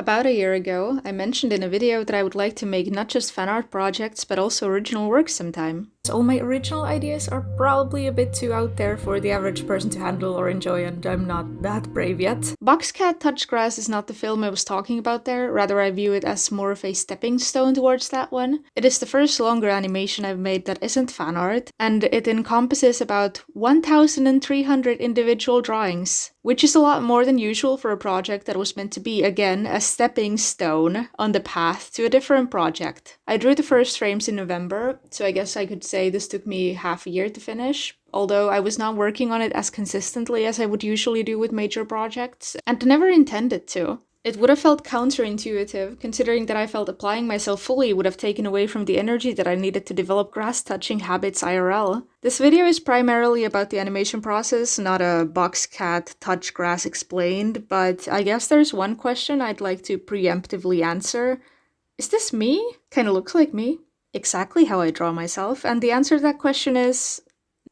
About a year ago, I mentioned in a video that I would like to make not just fan art projects, but also original works sometime. All my original ideas are probably a bit too out there for the average person to handle or enjoy, and I'm not that brave yet. Boxcat Touch Grass is not the film I was talking about there, rather I view it as more of a stepping stone towards that one. It is the first longer animation I've made that isn't fan art, and it encompasses about 1,300 individual drawings, which is a lot more than usual for a project that was meant to be, again, a stepping stone on the path to a different project. I drew the first frames in November, so I guess I could say this took me half a year to finish, although I was not working on it as consistently as I would usually do with major projects, and never intended to. It would have felt counterintuitive, considering that I felt applying myself fully would have taken away from the energy that I needed to develop grass-touching habits IRL. This video is primarily about the animation process, not a Boxcat Touch Grass explained, but I guess there's one question I'd like to preemptively answer. Is this me? Kinda looks like me. Exactly how I draw myself, and the answer to that question is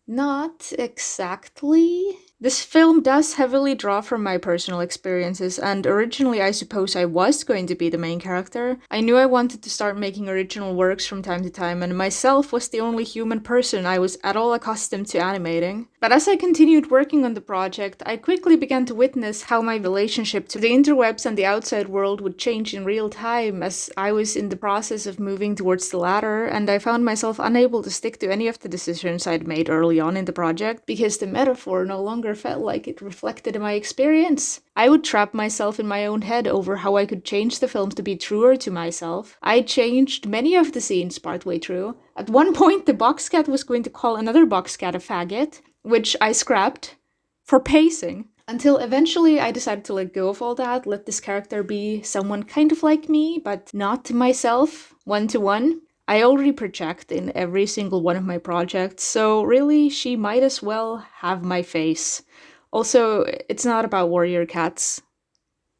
not exactly. This film does heavily draw from my personal experiences, and originally I suppose I was going to be the main character. I knew I wanted to start making original works from time to time, and myself was the only human person I was at all accustomed to animating. But as I continued working on the project, I quickly began to witness how my relationship to the interwebs and the outside world would change in real time as I was in the process of moving towards the latter, and I found myself unable to stick to any of the decisions I'd made early on in the project because the metaphor no longer felt like it reflected my experience. I would trap myself in my own head over how I could change the film to be truer to myself. I changed many of the scenes partway through. At one point, the Boxcat was going to call another Boxcat a faggot, which I scrapped for pacing. Until eventually I decided to let go of all that, let this character be someone kind of like me, but not myself, one-to-one. I already project in every single one of my projects, so really she might as well have my face. Also, it's not about warrior cats.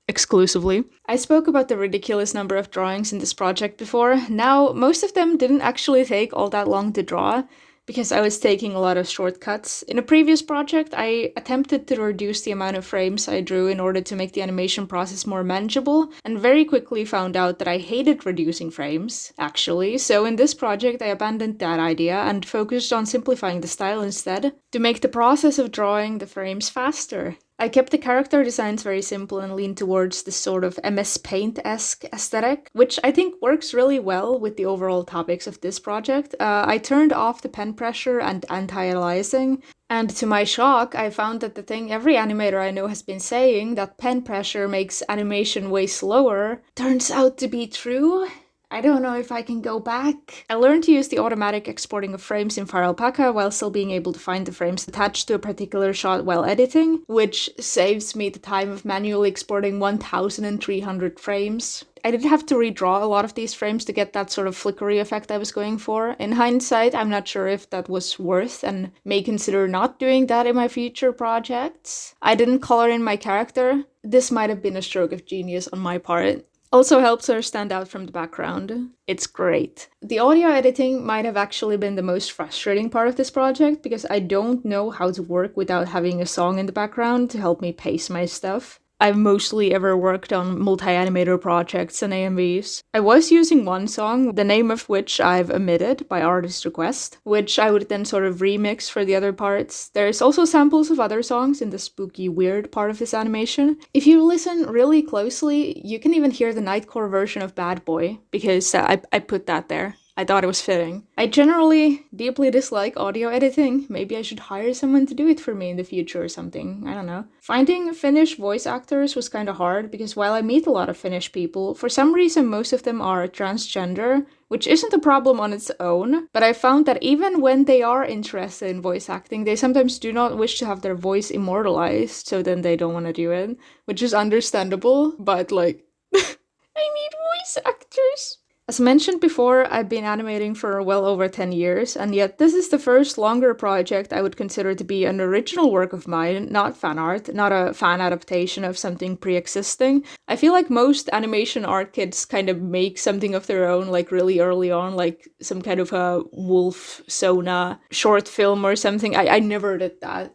Exclusively. I spoke about the ridiculous number of drawings in this project before. Now, most of them didn't actually take all that long to draw, because I was taking a lot of shortcuts. In a previous project, I attempted to reduce the amount of frames I drew in order to make the animation process more manageable, and very quickly found out that I hated reducing frames, actually. So in this project, I abandoned that idea and focused on simplifying the style instead, to make the process of drawing the frames faster. I kept the character designs very simple and leaned towards this sort of MS Paint-esque aesthetic, which I think works really well with the overall topics of this project. I turned off the pen pressure and anti-aliasing, and to my shock, I found that the thing every animator I know has been saying, that pen pressure makes animation way slower, turns out to be true. I don't know if I can go back. I learned to use the automatic exporting of frames in FireAlpaca while still being able to find the frames attached to a particular shot while editing, which saves me the time of manually exporting 1,300 frames. I did have to redraw a lot of these frames to get that sort of flickery effect I was going for. In hindsight, I'm not sure if that was worth and may consider not doing that in my future projects. I didn't color in my character. This might have been a stroke of genius on my part. Also helps her stand out from the background. It's great. The audio editing might have actually been the most frustrating part of this project because I don't know how to work without having a song in the background to help me pace my stuff. I've mostly ever worked on multi-animator projects and AMVs. I was using one song, the name of which I've omitted by artist request, which I would then sort of remix for the other parts. There's also samples of other songs in the spooky weird part of this animation. If you listen really closely, you can even hear the Nightcore version of Bad Boy, because I put that there. I thought it was fitting. I generally deeply dislike audio editing. Maybe I should hire someone to do it for me in the future or something. I don't know. Finding Finnish voice actors was kind of hard because while I meet a lot of Finnish people, for some reason most of them are transgender, which isn't a problem on its own, but I found that even when they are interested in voice acting, they sometimes do not wish to have their voice immortalized, so then they don't want to do it, which is understandable, but like, I need voice actors. As mentioned before, I've been animating for well over 10 years, and yet this is the first longer project I would consider to be an original work of mine, not fan art, not a fan adaptation of something pre-existing. I feel like most animation art kids kind of make something of their own, like really early on, like some kind of a Wolf Sona short film or something. I never did that.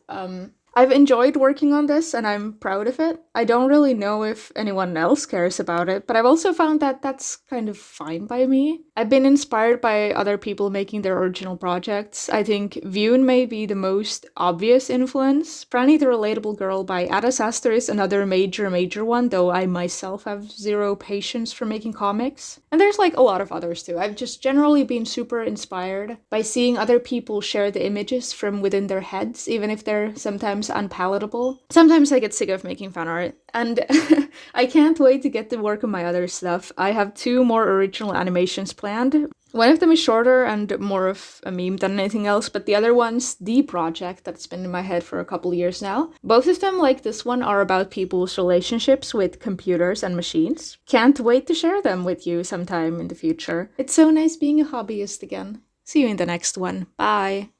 I've enjoyed working on this and I'm proud of it. I don't really know if anyone else cares about it, but I've also found that that's kind of fine by me. I've been inspired by other people making their original projects. I think Vyun may be the most obvious influence. Franny the Relatable Girl by Ada Sastre is another major one, though I myself have zero patience for making comics. And there's like a lot of others too. I've just generally been super inspired by seeing other people share the images from within their heads, even if they're sometimes unpalatable. Sometimes I get sick of making fan art, and I can't wait to get to work on my other stuff. I have 2 more original animations planned. One of them is shorter and more of a meme than anything else, but the other one's the project that's been in my head for a couple of years now. Both of them, like this one, are about people's relationships with computers and machines. Can't wait to share them with you sometime in the future. It's so nice being a hobbyist again. See you in the next one. Bye!